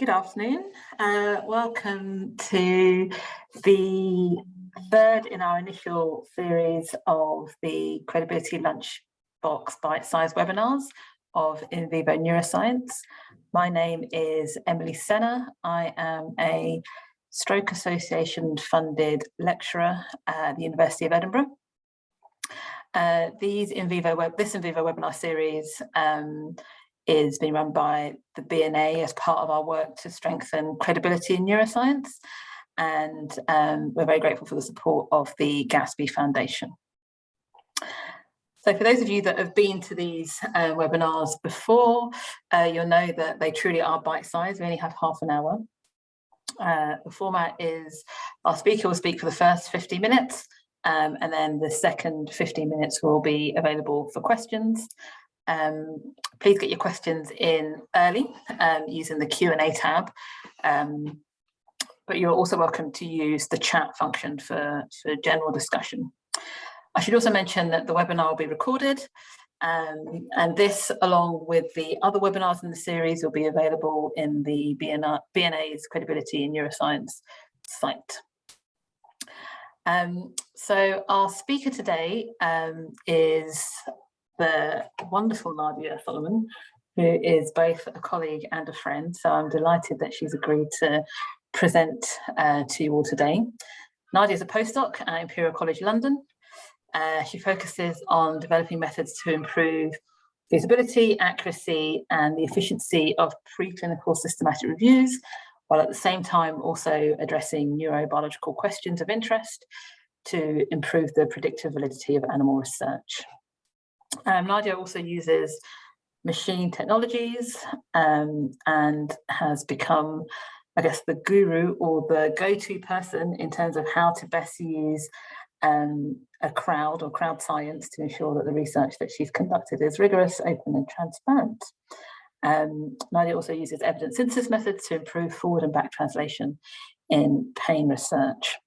Good afternoon. Welcome to the third in our initial series of the Credibility Lunchbox bite-sized webinars of In Vivo Neuroscience. My name is Emily Sena. I am a Stroke Association funded lecturer at the University of Edinburgh. This In Vivo webinar series is being run by the BNA as part of our work to strengthen credibility in neuroscience. And we're very grateful for the support of the Gatsby Foundation. So for those of you that have been to these webinars before, you'll know that they truly are bite-sized. We only have half an hour. The format is our speaker will speak for the first 50 minutes, and then the second 15 minutes will be available for questions. Please get your questions in early using the Q&A tab, but you're also welcome to use the chat function for general discussion. I should also mention that the webinar will be recorded, and this, along with the other webinars in the series, will be available in the BNA's Credibility in Neuroscience site. So our speaker today is the wonderful Nadia Soliman, who is both a colleague and a friend. So I'm delighted that she's agreed to present to you all today. Nadia is a postdoc at Imperial College London. She focuses on developing methods to improve feasibility, accuracy, and the efficiency of preclinical systematic reviews, while at the same time also addressing neurobiological questions of interest to improve the predictive validity of animal research. Nadia also uses machine technologies and has become, I guess, the guru or the go-to person in terms of how to best use a crowd or crowd science to ensure that the research that she's conducted is rigorous, open and transparent. Nadia also uses evidence synthesis methods to improve forward and back translation in pain research.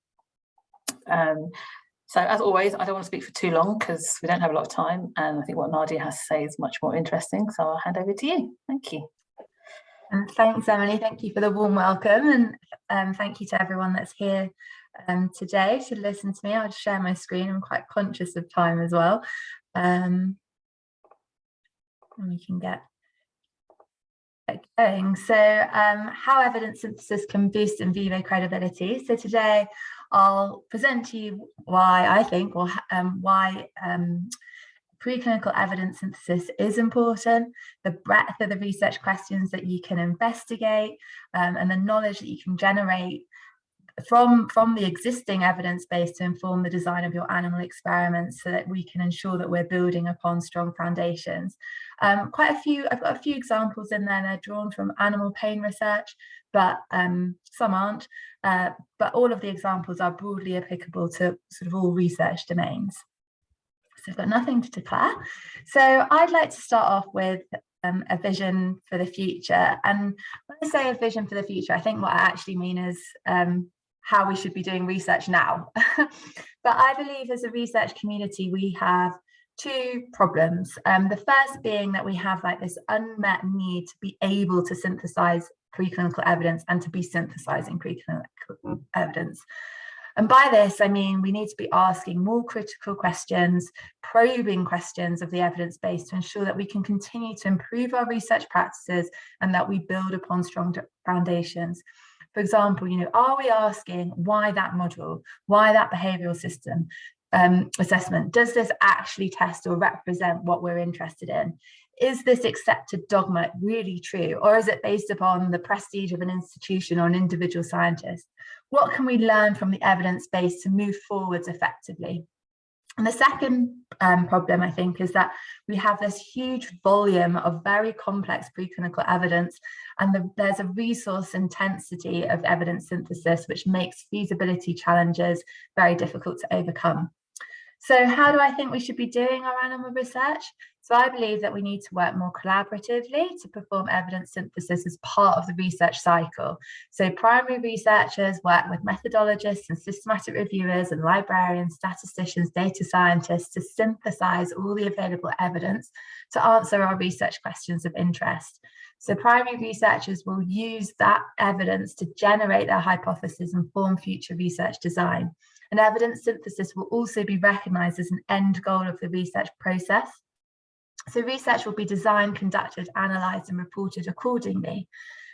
So as always, I don't want to speak for too long because we don't have a lot of time, and I think what Nadia has to say is much more interesting. So I'll hand over to you. Thank you. And thanks, Emily. Thank you for the warm welcome, and thank you to everyone that's here today to listen to me. I'll just share my screen. I'm quite conscious of time as well. And we can get going. So how evidence synthesis can boost in vivo credibility. So today I'll present to you why I think, or why preclinical evidence synthesis is important, the breadth of the research questions that you can investigate, and the knowledge that you can generate from the existing evidence base to inform the design of your animal experiments, so that we can ensure that we're building upon strong foundations. I've got a few examples in there. They're drawn from animal pain research, but some aren't. But all of the examples are broadly applicable to sort of all research domains. So I've got nothing to declare. So I'd like to start off with a vision for the future. And when I say a vision for the future, I think what I actually mean is how we should be doing research now. But I believe as a research community, we have two problems. The first being that we have like this unmet need to be able to synthesize preclinical evidence and to be synthesizing preclinical evidence. And by this, I mean, we need to be asking more critical questions, probing questions of the evidence base to ensure that we can continue to improve our research practices and that we build upon strong foundations. For example, are we asking why that model, why that behavioral system assessment? Does this actually test or represent what we're interested in? Is this accepted dogma really true? Or is it based upon the prestige of an institution or an individual scientist? What can we learn from the evidence base to move forwards effectively? And the second problem, I think, is that we have this huge volume of very complex preclinical evidence, and there's a resource intensity of evidence synthesis, which makes feasibility challenges very difficult to overcome. So how do I think we should be doing our animal research? So I believe that we need to work more collaboratively to perform evidence synthesis as part of the research cycle. So primary researchers work with methodologists and systematic reviewers and librarians, statisticians, data scientists to synthesize all the available evidence to answer our research questions of interest. So primary researchers will use that evidence to generate their hypothesis and form future research design. And evidence synthesis will also be recognised as an end goal of the research process. So research will be designed, conducted, analysed and reported accordingly.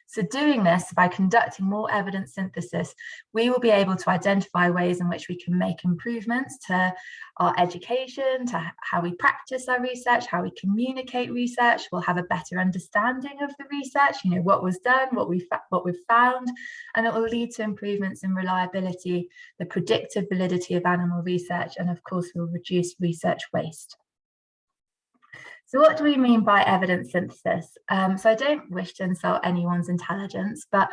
So doing this, by conducting more evidence synthesis, we will be able to identify ways in which we can make improvements to our education, to how we practice our research, how we communicate research. We'll have a better understanding of the research, what was done, what we've found, and it will lead to improvements in reliability, the predictive validity of animal research, and of course, will reduce research waste. So what do we mean by evidence synthesis? So I don't wish to insult anyone's intelligence, but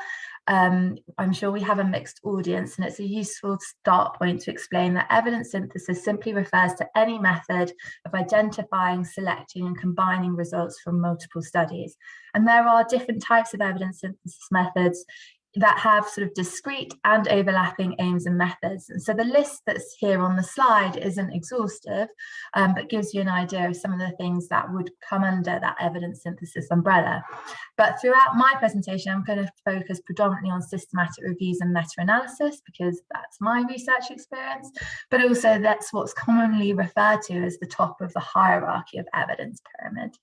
I'm sure we have a mixed audience, and it's a useful start point to explain that evidence synthesis simply refers to any method of identifying, selecting and combining results from multiple studies. And there are different types of evidence synthesis methods that have sort of discrete and overlapping aims and methods. And so the list that's here on the slide isn't exhaustive, but gives you an idea of some of the things that would come under that evidence synthesis umbrella. But throughout my presentation, I'm going to focus predominantly on systematic reviews and meta-analysis, because that's my research experience, but also that's what's commonly referred to as the top of the hierarchy of evidence pyramid.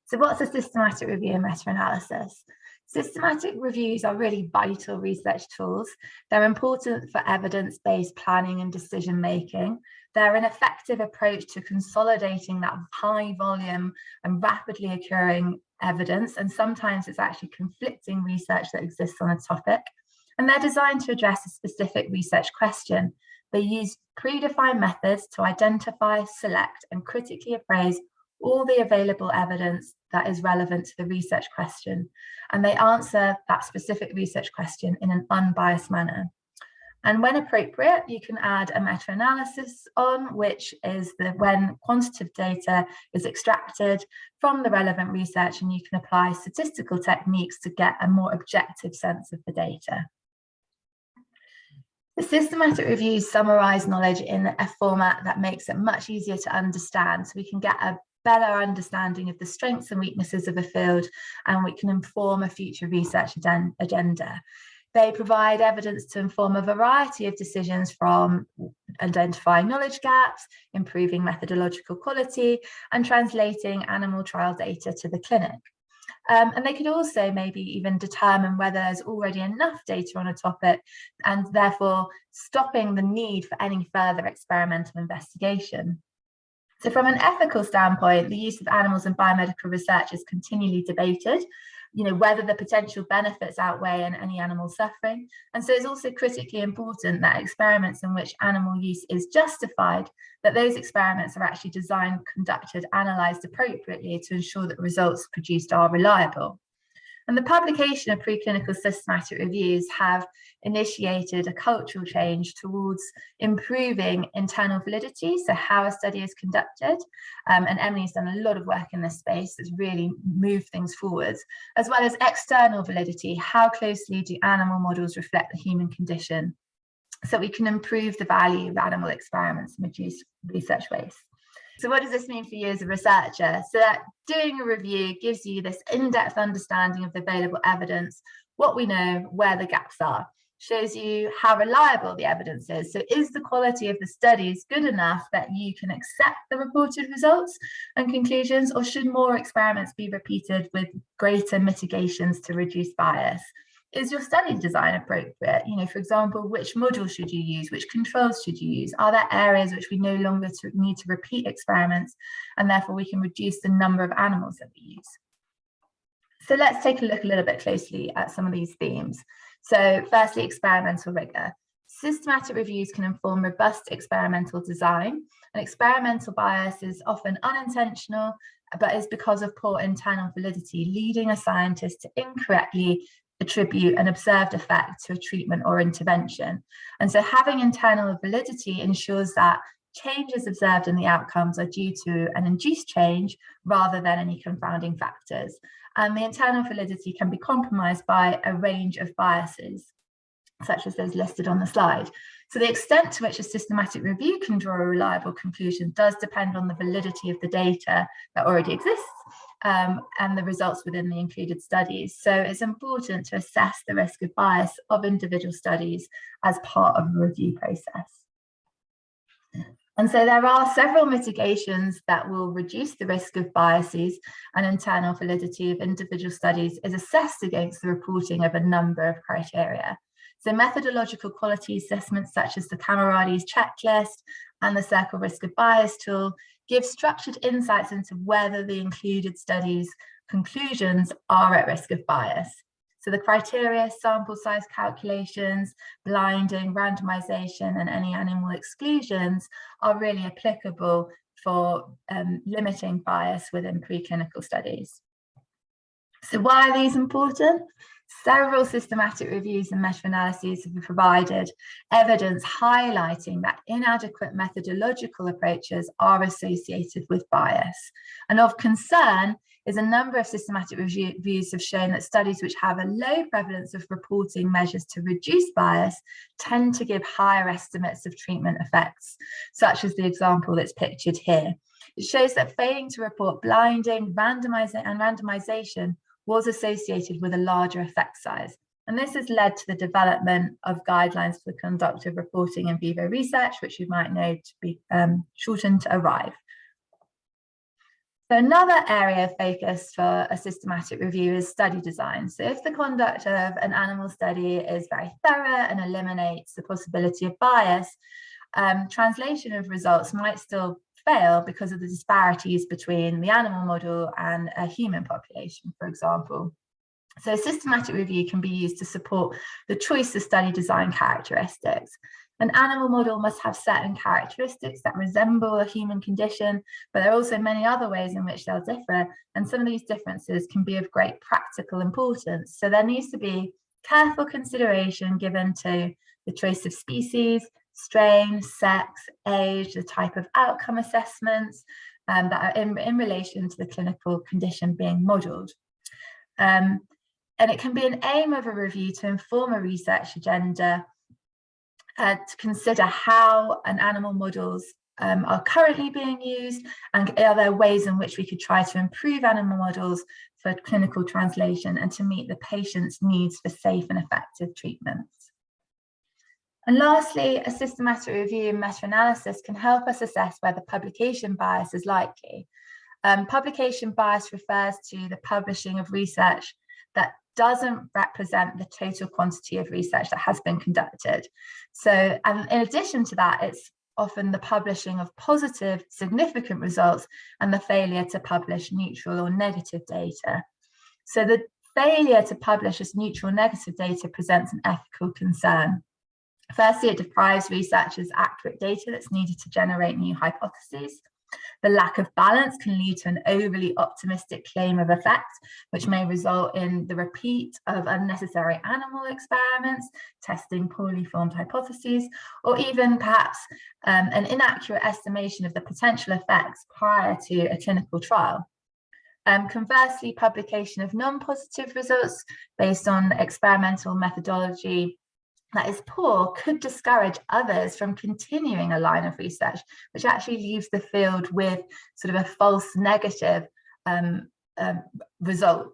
So what's a systematic review and meta-analysis? Systematic reviews are really vital research tools. They're important for evidence-based planning and decision-making. They're an effective approach to consolidating that high volume and rapidly occurring evidence, and sometimes it's actually conflicting research that exists on a topic. And they're designed to address a specific research question. They use predefined methods to identify, select, and critically appraise all the available evidence that is relevant to the research question, and they answer that specific research question in an unbiased manner. And when appropriate, you can add a meta-analysis on, which is when quantitative data is extracted from the relevant research, and you can apply statistical techniques to get a more objective sense of the data. The systematic reviews summarize knowledge in a format that makes it much easier to understand, so we can get a better understanding of the strengths and weaknesses of a field, and we can inform a future research agenda. They provide evidence to inform a variety of decisions, from identifying knowledge gaps, improving methodological quality, and translating animal trial data to the clinic. And they could also maybe even determine whether there's already enough data on a topic, and therefore stopping the need for any further experimental investigation. So from an ethical standpoint, the use of animals in biomedical research is continually debated, whether the potential benefits outweigh any animal suffering. And so it's also critically important that experiments in which animal use is justified, that those experiments are actually designed, conducted, analysed appropriately to ensure that results produced are reliable. And the publication of preclinical systematic reviews have initiated a cultural change towards improving internal validity, so how a study is conducted. And Emily's done a lot of work in this space that's really moved things forwards, as well as external validity. How closely do animal models reflect the human condition, so we can improve the value of animal experiments and reduce research waste. So what does this mean for you as a researcher? So that doing a review gives you this in-depth understanding of the available evidence, what we know, where the gaps are, shows you how reliable the evidence is. So is the quality of the studies good enough that you can accept the reported results and conclusions, or should more experiments be repeated with greater mitigations to reduce bias? Is your study design appropriate? For example, which model should you use? Which controls should you use? Are there areas which we no longer need to repeat experiments, and therefore we can reduce the number of animals that we use? So let's take a look a little bit closely at some of these themes. So firstly, experimental rigor. Systematic reviews can inform robust experimental design, and experimental bias is often unintentional, but is because of poor internal validity, leading a scientist to incorrectly attribute an observed effect to a treatment or intervention. And so having internal validity ensures that changes observed in the outcomes are due to an induced change rather than any confounding factors. And the internal validity can be compromised by a range of biases, such as those listed on the slide. So the extent to which a systematic review can draw a reliable conclusion does depend on the validity of the data that already exists, and the results within the included studies. So it's important to assess the risk of bias of individual studies as part of the review process. And so there are several mitigations that will reduce the risk of biases, and internal validity of individual studies is assessed against the reporting of a number of criteria. So methodological quality assessments such as the Camerades checklist and the Circle Risk of Bias tool give structured insights into whether the included studies' conclusions are at risk of bias. So the criteria, sample size calculations, blinding, randomization, and any animal exclusions are really applicable for limiting bias within preclinical studies. So why are these important? Several systematic reviews and meta-analyses have provided evidence highlighting that inadequate methodological approaches are associated with bias. And of concern is a number of systematic reviews have shown that studies which have a low prevalence of reporting measures to reduce bias tend to give higher estimates of treatment effects, such as the example that's pictured here. It shows that failing to report blinding, randomization was associated with a larger effect size. And this has led to the development of guidelines for the conduct of reporting in vivo research, which you might know to be shortened to ARRIVE. So another area of focus for a systematic review is study design. So if the conduct of an animal study is very thorough and eliminates the possibility of bias, translation of results might still fail because of the disparities between the animal model and a human population, for example. So systematic review can be used to support the choice of study design characteristics. An animal model must have certain characteristics that resemble a human condition, but there are also many other ways in which they'll differ, and some of these differences can be of great practical importance. So there needs to be careful consideration given to the choice of species, strain, sex, age, the type of outcome assessments that are in relation to the clinical condition being modelled. And it can be an aim of a review to inform a research agenda to consider how animal models are currently being used, and are there ways in which we could try to improve animal models for clinical translation and to meet the patient's needs for safe and effective treatments. And lastly, a systematic review and meta-analysis can help us assess whether publication bias is likely. Publication bias refers to the publishing of research that doesn't represent the total quantity of research that has been conducted. So, and in addition to that, it's often the publishing of positive, significant results and the failure to publish neutral or negative data. So the failure to publish as neutral or negative data presents an ethical concern. Firstly, it deprives researchers accurate data that's needed to generate new hypotheses. The lack of balance can lead to an overly optimistic claim of effect, which may result in the repeat of unnecessary animal experiments, testing poorly formed hypotheses, or even perhaps an inaccurate estimation of the potential effects prior to a clinical trial. Conversely, publication of non-positive results based on experimental methodology that is poor could discourage others from continuing a line of research, which actually leaves the field with sort of a false negative result.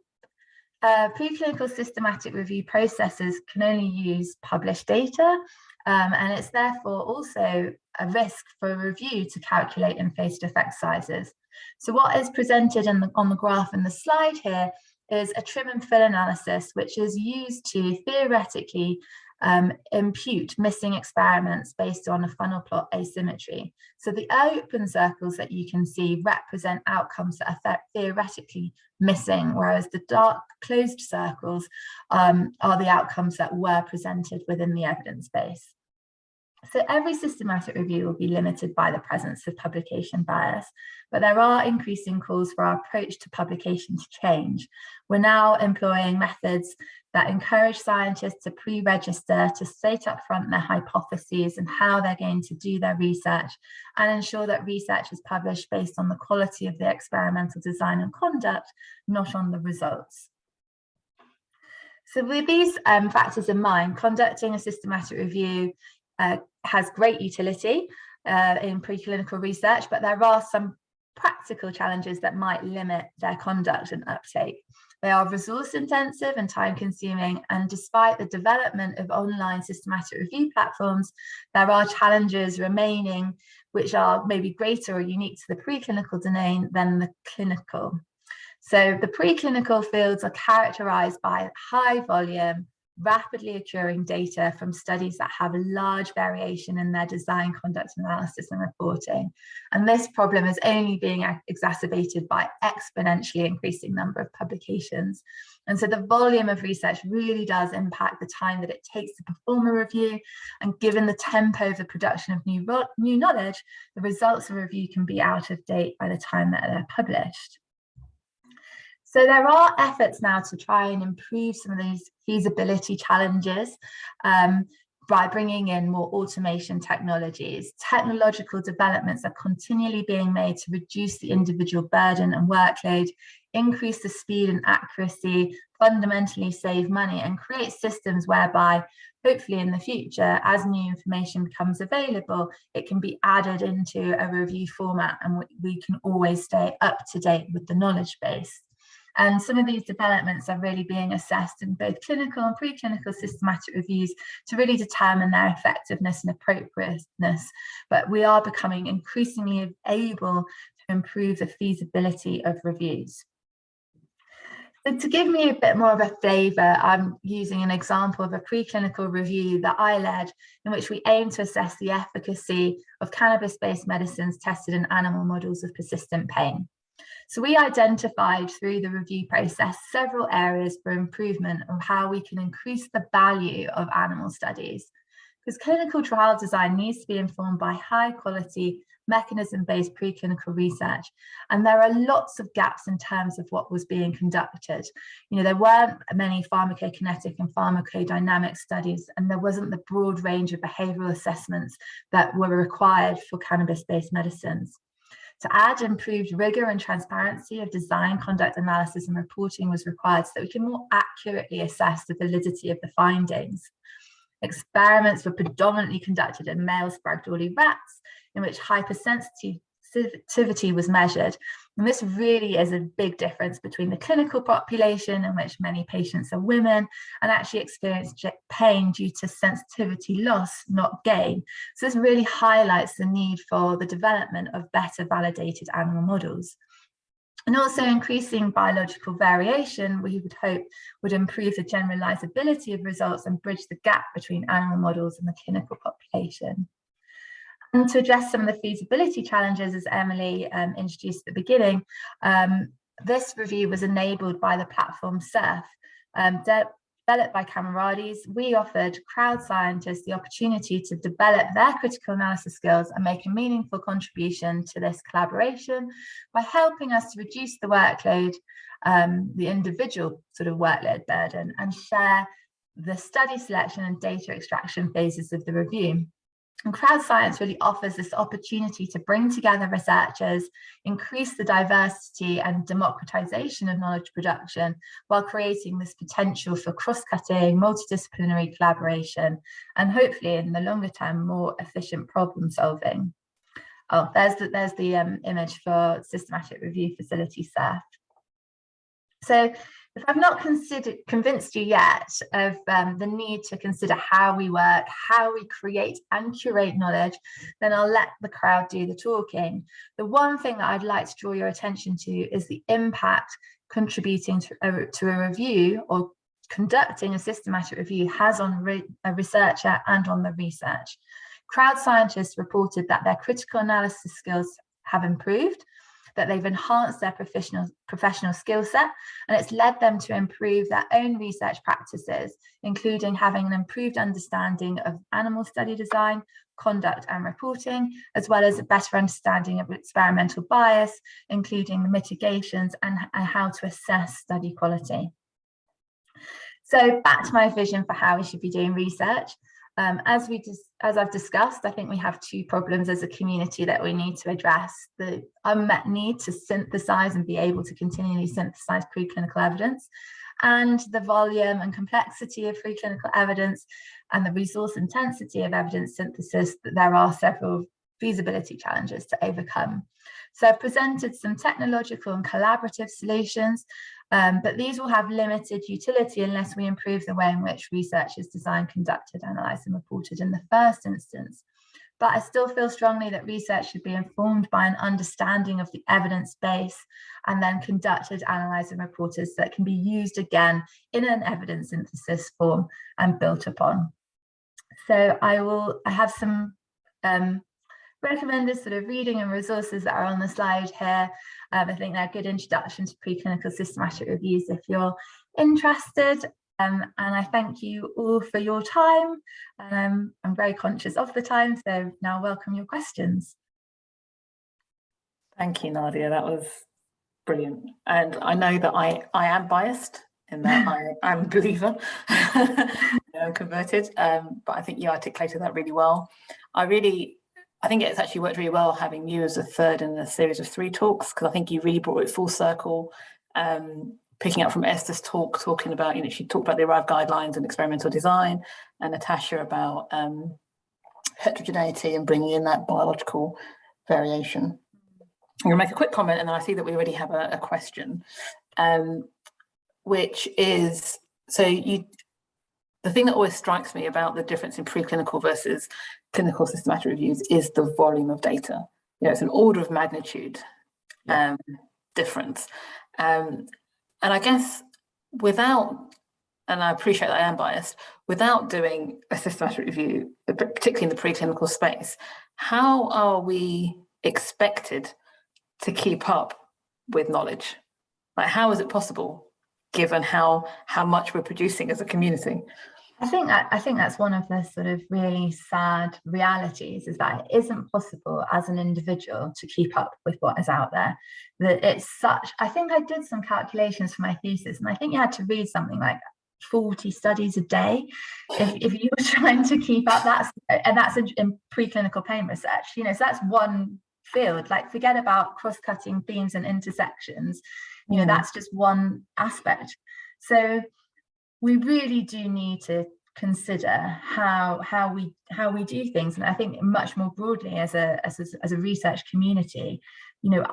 Preclinical systematic review processes can only use published data, and it's therefore also a risk for a review to calculate inflated effect sizes. So what is presented on the graph in the slide here is a trim and fill analysis, which is used to theoretically impute missing experiments based on a funnel plot asymmetry. So the open circles that you can see represent outcomes that are theoretically missing, whereas the dark closed circles are the outcomes that were presented within the evidence base. So every systematic review will be limited by the presence of publication bias, but there are increasing calls for our approach to publication to change. We're now employing methods that encourage scientists to pre-register, to state up front their hypotheses and how they're going to do their research, and ensure that research is published based on the quality of the experimental design and conduct, not on the results. So with these factors in mind, conducting a systematic review has great utility in preclinical research, but there are some practical challenges that might limit their conduct and uptake. They are resource intensive and time consuming, and despite the development of online systematic review platforms, there are challenges remaining which are maybe greater or unique to the preclinical domain than the clinical. So the preclinical fields are characterized by high volume, rapidly occurring data from studies that have a large variation in their design, conduct, analysis, and reporting. And this problem is only being exacerbated by exponentially increasing number of publications. And so the volume of research really does impact the time that it takes to perform a review. And given the tempo of the production of new knowledge, the results of a review can be out of date by the time that they're published. So there are efforts now to try and improve some of these feasibility challenges by bringing in more automation technologies. Technological developments are continually being made to reduce the individual burden and workload, increase the speed and accuracy, fundamentally save money, and create systems whereby, hopefully in the future, as new information becomes available, it can be added into a review format and we can always stay up to date with the knowledge base. And some of these developments are really being assessed in both clinical and preclinical systematic reviews to really determine their effectiveness and appropriateness. But we are becoming increasingly able to improve the feasibility of reviews. So to give me a bit more of a flavour, I'm using an example of a preclinical review that I led, in which we aim to assess the efficacy of cannabis-based medicines tested in animal models of persistent pain. So we identified through the review process several areas for improvement of how we can increase the value of animal studies. Because clinical trial design needs to be informed by high quality, mechanism-based preclinical research. And there are lots of gaps in terms of what was being conducted. You know, there weren't many pharmacokinetic and pharmacodynamic studies, and there wasn't the broad range of behavioral assessments that were required for cannabis-based medicines. To add improved rigor and transparency of design, conduct, analysis, and reporting was required so that we can more accurately assess the validity of the findings. Experiments were predominantly conducted in male Sprague-Dawley rats, in which hypersensitivity was measured. And this really is a big difference between the clinical population, in which many patients are women and actually experience pain due to sensitivity loss, not gain. So this really highlights the need for the development of better validated animal models. And also increasing biological variation, we would hope would improve the generalizability of results and bridge the gap between animal models and the clinical population. And to address some of the feasibility challenges, as Emily introduced at the beginning, this review was enabled by the platform SURF. Developed by Camarades, we offered crowd scientists the opportunity to develop their critical analysis skills and make a meaningful contribution to this collaboration by helping us to reduce the workload, the individual sort of workload burden, and share the study selection and data extraction phases of the review. And crowd science really offers this opportunity to bring together researchers, increase the diversity and democratization of knowledge production, while creating this potential for cross-cutting, multidisciplinary collaboration, and hopefully in the longer term, more efficient problem solving. Oh, there's the image for systematic review facility SURF. So if I've not convinced you yet of the need to consider how we work, how we create and curate knowledge, then I'll let the crowd do the talking. The one thing that I'd like to draw your attention to is the impact contributing to a review or conducting a systematic review has on a researcher and on the research. Crowd scientists reported that their critical analysis skills have improved, that they've enhanced their professional skill set, and it's led them to improve their own research practices, including having an improved understanding of animal study design, conduct and reporting, as well as a better understanding of experimental bias, including the mitigations and how to assess study quality. So back to my vision for how we should be doing research. As I've discussed, I think we have two problems as a community that we need to address: the unmet need to synthesize and be able to continually synthesize preclinical evidence, and the volume and complexity of preclinical evidence and the resource intensity of evidence synthesis, that there are several feasibility challenges to overcome. So I've presented some technological and collaborative solutions, but these will have limited utility unless we improve the way in which research is designed, conducted, analysed and reported in the first instance. But I still feel strongly that research should be informed by an understanding of the evidence base and then conducted, analysed and reported, so that can be used again in an evidence synthesis form and built upon. So I have some recommended sort of reading and resources that are on the slide here. I think they're a good introduction to preclinical systematic reviews if you're interested. And I thank you all for your time. I'm very conscious of the time, so now welcome your questions. Thank you, Nadia. That was brilliant. And I know that I am biased in that I'm a believer, I'm converted, but I think you articulated that really well. I think it's actually worked really well having you as a third in a series of 3 talks, because I think you really brought it full circle. Picking up from Esther's talk, talking about, she talked about the arrived guidelines and experimental design, and Natasha about heterogeneity and bringing in that biological variation. I'm going to make a quick comment, and then I see that we already have a question, which is, the thing that always strikes me about the difference in preclinical versus clinical systematic reviews is the volume of data. It's an order of magnitude difference. And I guess without, and I appreciate that I am biased, without doing a systematic review, particularly in the preclinical space, how are we expected to keep up with knowledge? Like, how is it possible, given how much we're producing as a community? I think that's one of the sort of really sad realities, is that it isn't possible as an individual to keep up with what is out there. That it's such, I think I did some calculations for my thesis, and I think you had to read something like 40 studies a day if you were trying to keep up. That's in preclinical pain research, so that's one field. Like, forget about cross-cutting themes and intersections, that's just one aspect. So we really do need to consider how we do things, and I think much more broadly as a research community,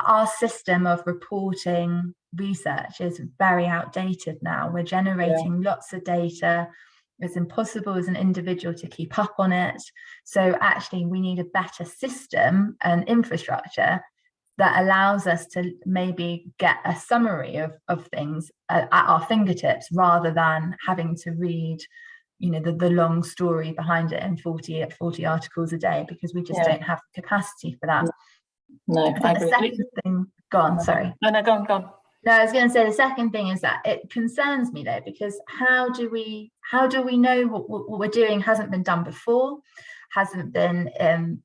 our system of reporting research is very outdated now. We're generating lots of data. It's impossible as an individual to keep up on it. So actually, we need a better system and infrastructure that allows us to maybe get a summary of things at our fingertips, rather than having to read the long story behind it in 40 articles a day, because we just don't have the capacity for that. No, I agree. The second thing, go on, sorry. No, go on. No, I was going to say, the second thing is that it concerns me though, because how do we know what we're doing hasn't been done before, hasn't been,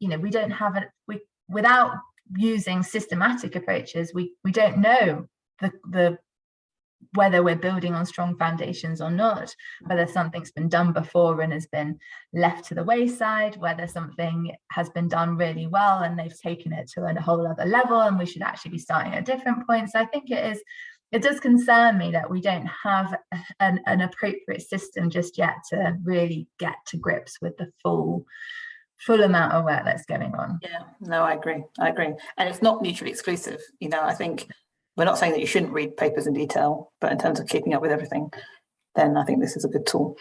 we don't have it, without using systematic approaches, we don't know the whether we're building on strong foundations or not, whether something's been done before and has been left to the wayside, whether something has been done really well and they've taken it to a whole other level and we should actually be starting at a different point. So I think it does concern me that we don't have an appropriate system just yet to really get to grips with the full amount of work that's going on. Yeah, no, I agree. And it's not mutually exclusive. I think we're not saying that you shouldn't read papers in detail, but in terms of keeping up with everything, then I think this is a good tool.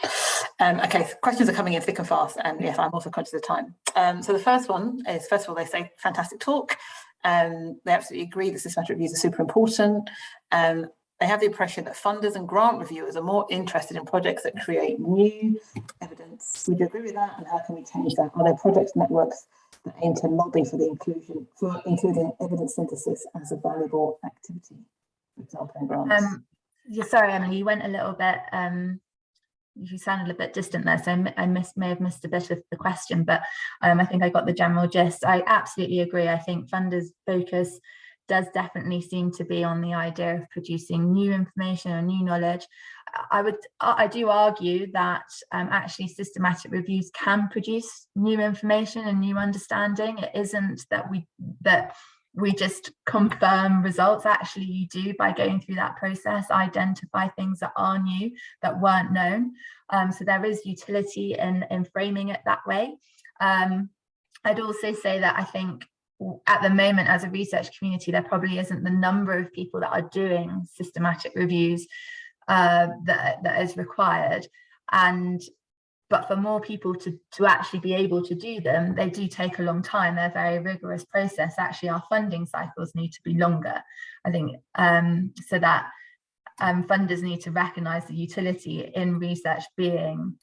Okay, questions are coming in thick and fast, and yes, I'm also conscious of time. So the first one is, first of all, they say, fantastic talk. They absolutely agree that systematic reviews are super important. They have the impression that funders and grant reviewers are more interested in projects that create new evidence. Would you agree with that? And how can we change that? Are there project networks that aim to lobby for including evidence synthesis as a valuable activity, for example, in grants? Sorry, Emily, you went a little bit. You sounded a bit distant there, so I may have missed a bit of the question, but I think I got the general gist. I absolutely agree. I think funders' focus does definitely seem to be on the idea of producing new information or new knowledge. I do argue that actually systematic reviews can produce new information and new understanding. It isn't that we just confirm results. Actually, you do, by going through that process, identify things that are new, that weren't known. So there is utility in framing it that way. I'd also say that I think at the moment, as a research community, there probably isn't the number of people that are doing systematic reviews that is required. But for more people to actually be able to do them, they do take a long time. They're a very rigorous process. Actually, our funding cycles need to be longer, I think, so that funders need to recognise the utility in research being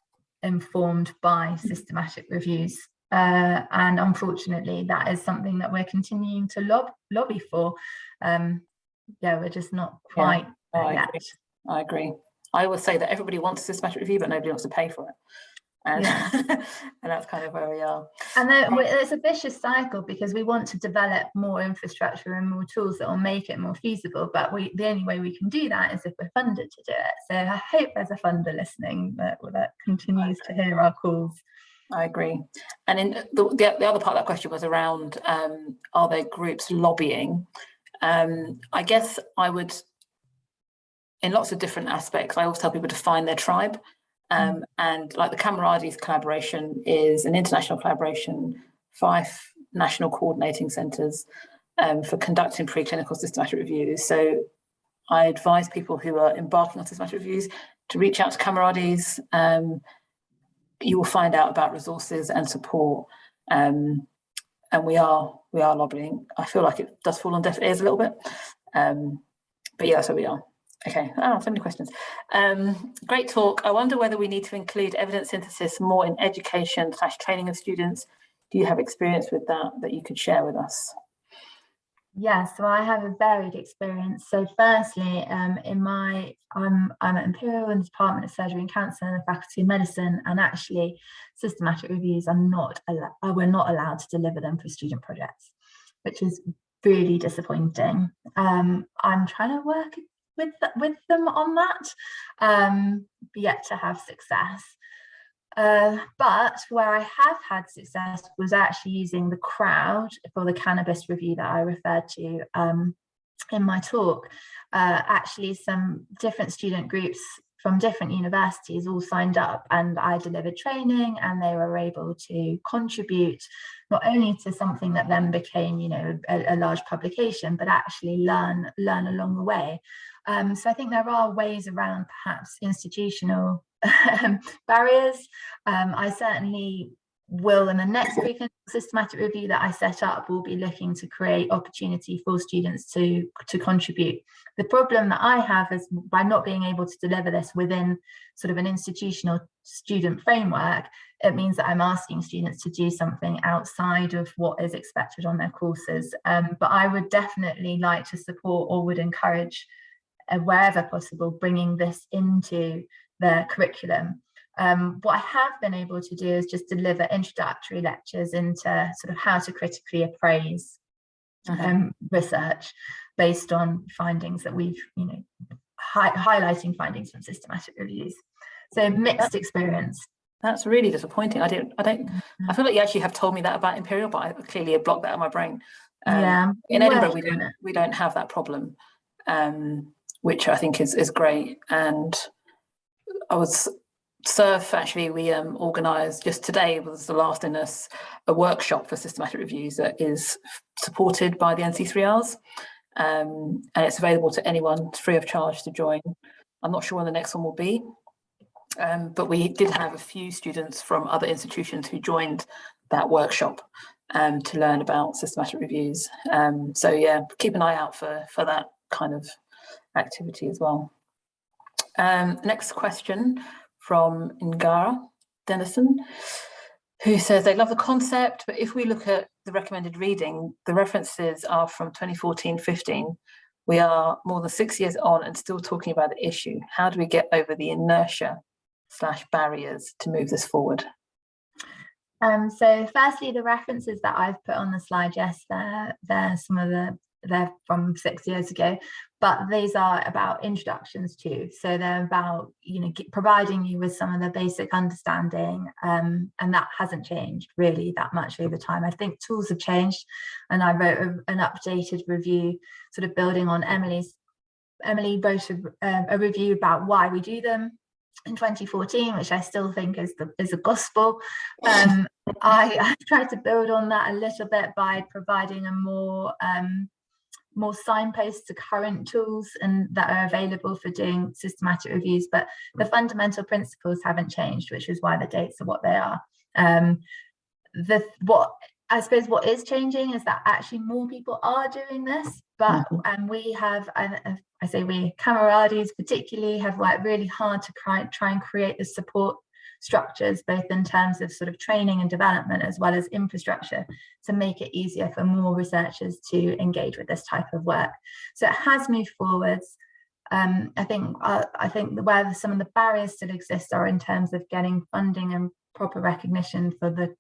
informed by systematic reviews. And unfortunately, that is something that we're continuing to lobby for. Yeah, we're just not quite there yet. I agree. I always say that everybody wants a systematic review, but nobody wants to pay for it. And, yeah. and that's kind of where we are. And it's a vicious cycle, because we want to develop more infrastructure and more tools that will make it more feasible, but the only way we can do that is if we're funded to do it. So I hope there's a funder listening that continues to hear our calls. I agree. And in the other part of that question was around, are there groups lobbying? I guess I would, in lots of different aspects, I always tell people to find their tribe. And like the Camarades collaboration is an international collaboration, 5 national coordinating centres for conducting preclinical systematic reviews. So I advise people who are embarking on systematic reviews to reach out to Camarades. You will find out about resources and support. And we are lobbying. I feel like it does fall on deaf ears a little bit. But yeah, that's where we are. Okay, so many questions. Great talk. I wonder whether we need to include evidence synthesis more in education / training of students. Do you have experience with that you could share with us? Yeah, so I have a varied experience. So firstly, I'm at Imperial in the Department of Surgery and Cancer and the Faculty of Medicine, and actually systematic reviews are we're not allowed to deliver them for student projects, which is really disappointing. I'm trying to work with them on that, yet to have success. But where I have had success was actually using the crowd for the cannabis review that I referred to in my talk. Actually, some different student groups from different universities all signed up, and I delivered training, and they were able to contribute not only to something that then became, a large publication, but actually learn along the way. So I think there are ways around perhaps institutional barriers. I certainly will, in the next preclinical systematic review that I set up, will be looking to create opportunity for students to contribute. The problem that I have is, by not being able to deliver this within sort of an institutional student framework, it means that I'm asking students to do something outside of what is expected on their courses. But I would definitely like to support, or would encourage, wherever possible, bringing this into the curriculum. What I have been able to do is just deliver introductory lectures into sort of how to critically appraise research based on findings that we've, highlighting findings from systematic reviews. So mixed experience. That's really disappointing. I feel like you actually have told me that about Imperial, but I clearly have blocked that out of my brain. In Edinburgh, we don't have that problem, which I think is great. And I was SURF, actually, we organised just today, was the last in a workshop for systematic reviews that is supported by the NC3Rs, and it's available to anyone free of charge to join. I'm not sure when the next one will be, but we did have a few students from other institutions who joined that workshop to learn about systematic reviews. So yeah, keep an eye out for that kind of activity as well. Next question from Ngara Dennison, who says they love the concept, but if we look at the recommended reading, the references are from 2014-15. We are more than 6 years on and still talking about the issue. How do we get over the inertia / barriers to move this forward? So firstly, the references that I've put on the slide, yes, they're from 6 years ago, but these are about introductions too. So they're about, providing you with some of the basic understanding, and that hasn't changed really that much over time. I think tools have changed, and I wrote an updated review, sort of building on Emily wrote a review about why we do them in 2014, which I still think is a gospel. I tried to build on that a little bit by providing a more signposts to current tools and that are available for doing systematic reviews, but the fundamental principles haven't changed, which is why the dates are what they are. I suppose what is changing is that actually more people are doing this, but and we have, and I say we, Camerades particularly, have worked really hard to try and create the support structures, both in terms of sort of training and development, as well as infrastructure, to make it easier for more researchers to engage with this type of work. So it has moved forwards. I think where some of the barriers still exist are in terms of getting funding and proper recognition for the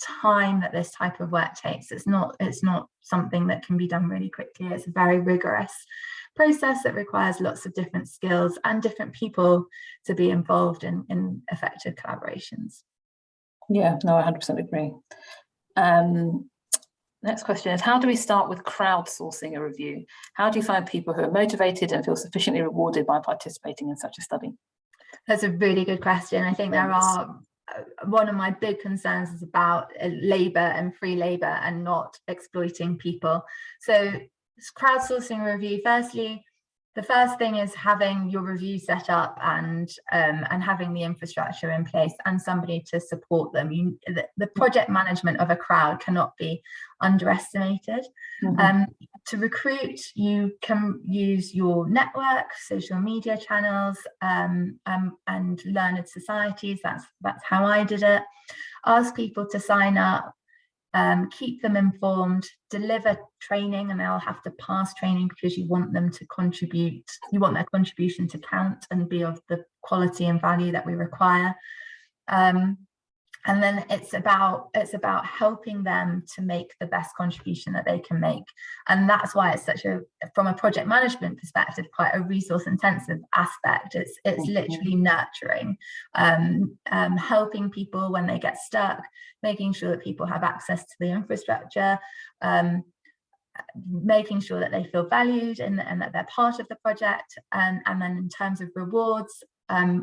time that this type of work takes. It's not something that can be done really quickly. It's a very rigorous process that requires lots of different skills and different people to be involved in effective collaborations. Yeah, no, I 100% agree. Next question is, how do we start with crowdsourcing a review? How do you find people who are motivated and feel sufficiently rewarded by participating in such a study? That's a really good question. I think there are, one of my big concerns is about labour and free labour and not exploiting people. So crowdsourcing a review, firstly, the first thing is having your review set up and having the infrastructure in place and somebody to support them. The project management of a crowd cannot be underestimated. To recruit, you can use your network, social media channels, and learned societies. That's how I did it. Ask people to sign up. Keep them informed, deliver training, and they'll have to pass training because you want them to contribute, you want their contribution to count and be of the quality and value that we require. And then it's about helping them to make the best contribution that they can make. And that's why it's such a, from a project management perspective, quite a resource intensive aspect. It's literally nurturing, helping people when they get stuck, making sure that people have access to the infrastructure, making sure that they feel valued and that they're part of the project. And then in terms of rewards,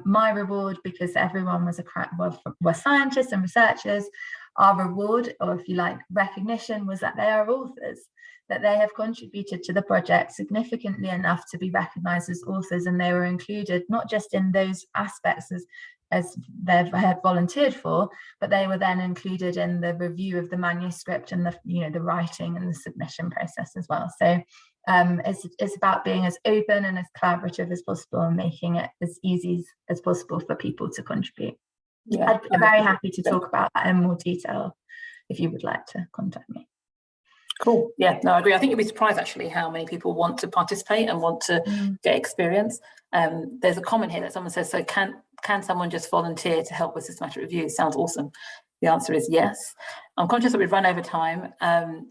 my reward, because everyone were scientists and researchers, our reward, or if you like, recognition, was that they are authors, that they have contributed to the project significantly enough to be recognized as authors, and they were included not just in those aspects as they had volunteered for, but they were then included in the review of the manuscript and the writing and the submission process as well. So it's about being as open and as collaborative as possible and making it as easy as possible for people to contribute. Yeah, I'd be very happy to talk about that in more detail if you would like to contact me. Cool. Yeah, no, I agree. I think you'd be surprised actually how many people want to participate and want to get experience. There's a comment here that someone says, so can someone just volunteer to help with systematic reviews? Sounds awesome. The answer is yes. I'm conscious that we've run over time,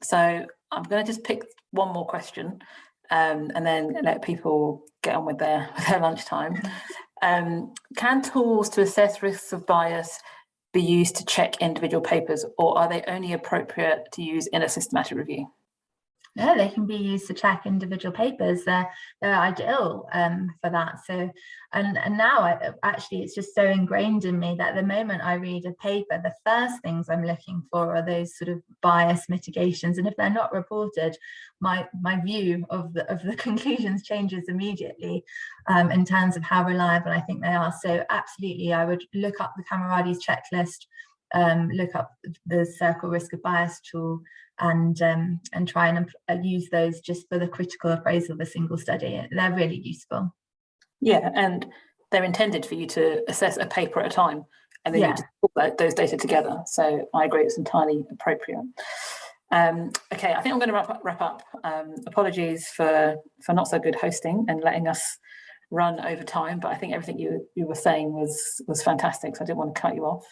so I'm going to just pick one more question and then let people get on with their lunchtime. Can tools to assess risks of bias be used to check individual papers, or are they only appropriate to use in a systematic review? No, they can be used to check individual papers. They're ideal for that. So, and now actually it's just so ingrained in me that the moment I read a paper, the first things I'm looking for are those sort of bias mitigations. And if they're not reported, my view of the conclusions changes immediately in terms of how reliable I think they are. So absolutely, I would look up the Camerades checklist, look up the Circle Risk of Bias tool, and try and use those just for the critical appraisal of a single study. They're really useful. Yeah, and they're intended for you to assess a paper at a time, and then you just put those data together. So I agree, it's entirely appropriate. Okay, I think I'm going to wrap up. Apologies for not so good hosting and letting us run over time, but I think everything you were saying was fantastic, so I didn't want to cut you off.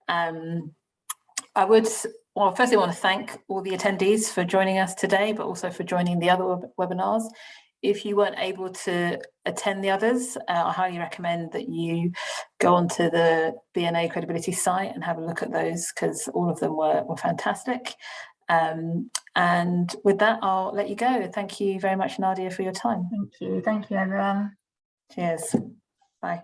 I would, well, firstly, I want to thank all the attendees for joining us today, but also for joining the other webinars. If you weren't able to attend the others, I highly recommend that you go onto the BNA Credibility site and have a look at those, because all of them were fantastic. And with that, I'll let you go. Thank you very much, Nadia, for your time. Thank you. Thank you, everyone. Cheers. Bye.